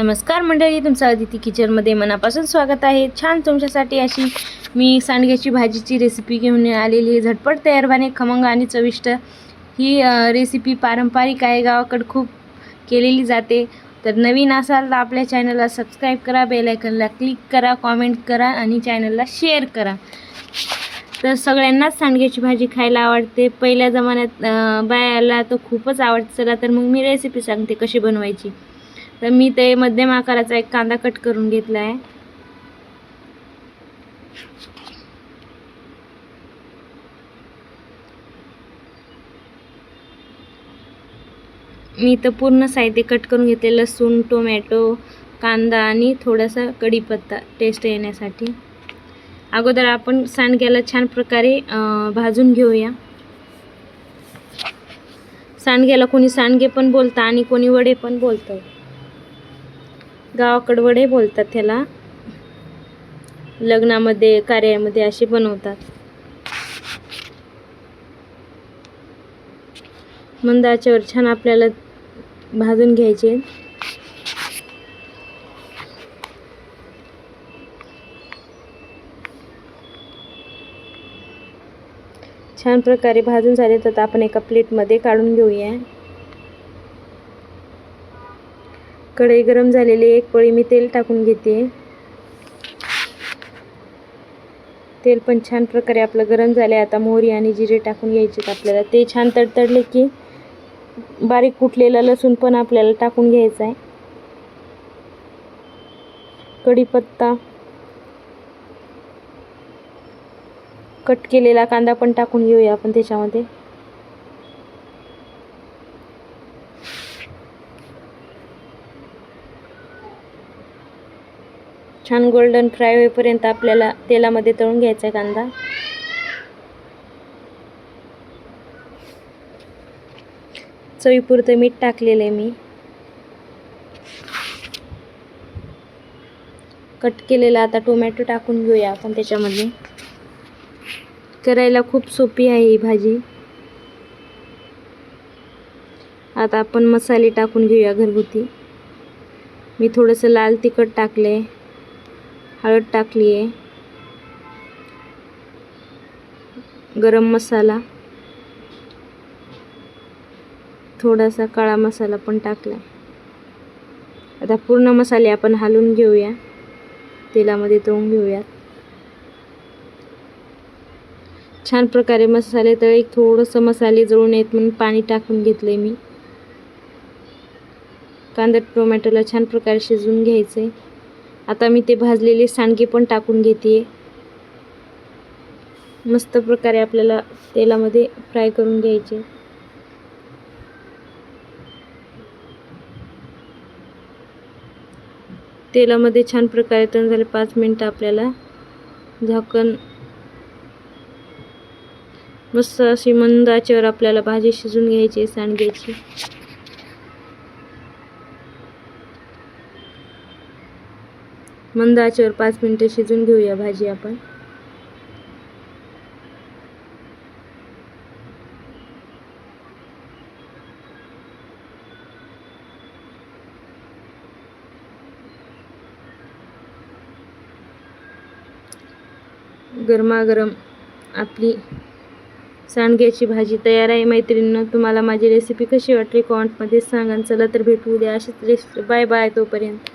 नमस्कार मंडळी, तुमचं अदिती किचनमध्ये मनापासून स्वागत आहे. छान तुमच्यासाठी अशी मी सांडग्याची भाजीची रेसिपी घेऊन आलेली आहे. झटपट तयार होणे, खमंग आणि चविष्ट ही रेसिपी पारंपरिक आहे, गावाकडे खूप केलेली जाते. तर नवीन असाल तर आपल्या चॅनलला सबस्क्राईब करा, बेल आयकॉनला क्लिक करा, कॉमेंट करा आणि चॅनलला शेअर करा. तर सगळ्यांनाच सांडग्याची भाजी खायला आवडते. पहिल्या जमान्यात बायाला तर खूपच आवडते. चला तर मग मी रेसिपी सांगते कशी बनवायची. तर मी ते मध्यम आकाराचा एक कांदा कट करून घेतला आहे. मी तर पूर्ण साहित्य कट करून घेतले. लसूण, टोमॅटो, कांदा आणि थोडासा कढीपत्ता टेस्ट येण्यासाठी. अगोदर आपण सांडग्याला छान प्रकारे भाजून घेऊया. सांडग्याला कोणी सांडगे पण बोलतात आणि कोणी वडे पण बोलतात. गावाकडे वडे बोलतात त्याला. लग्नामध्ये, कार्यामध्ये असे बनवतात. मंद आचेवर छान आपल्याला भाजून घ्यायचे. छान प्रकारे भाजून झाले तर आपण एका प्लेटमध्ये काढून घेऊया. कढई गरम झालेली, एक पळी मी तेल टाकून घेते. तेल पण छान प्रकारे आपलं गरम झाले. आता मोहरी आणि जिरे टाकून घ्यायचे आपल्याला. ते छान तडतडले की बारीक कुटलेला लसूण पण आपल्याला टाकून घ्यायचा आहे. कढीपत्ता, कट केलेला कांदा पण टाकून घेऊया आपण त्याच्यामध्ये. छान गोल्डन फ्राय होईपर्यंत आपल्याला तेलामध्ये तळून घ्यायचा आहे कांदा. चवीपुरतं मीठ टाकलेलं आहे मी. कट केलेला आता टोमॅटो टाकून घेऊया आपण त्याच्यामध्ये. करायला खूप सोपी आहे ही भाजी. आता आपण मसाले टाकून घेऊया घरगुती. मी थोडंसं लाल तिखट टाकले, हळद टाकली आहे, गरम मसाला, थोडासा काळा मसाला पण टाकला. आता पूर्ण मसाले आपण हलवून घेऊया, तेलामध्ये तळून घेऊयात. छान प्रकारे मसाले तळे. थोडंसं मसाले जळून येत म्हणून पाणी टाकून घेतले मी. कांदा टोमॅटोला छान प्रकारे शिजवून घ्यायचे. आता मी ते भाजलेले सांडगे पण टाकून घेते. मस्त प्रकारे आपल्याला तेलामध्ये फ्राय करून घ्यायचे. तेलामध्ये छान प्रकारे तळून झाले. 5 मिनिटं आपल्याला झाकण मस्त अशी मंद आचेवर आपल्याला भाजी शिजवून घ्यायची सांडग्याची. मंद आचेवर 5 मिनिटं शिजवून घेऊया भाजी आपण. गरमागरम आपली सांडग्याची भाजी तयार आहे. मैत्रिणींनो, तुम्हाला माझी रेसिपी कशी वाटली कमेंटमध्ये सांगा. चला तर भेटू उद्या अशीच रेसिपी. Bye bye. तोपर्यंत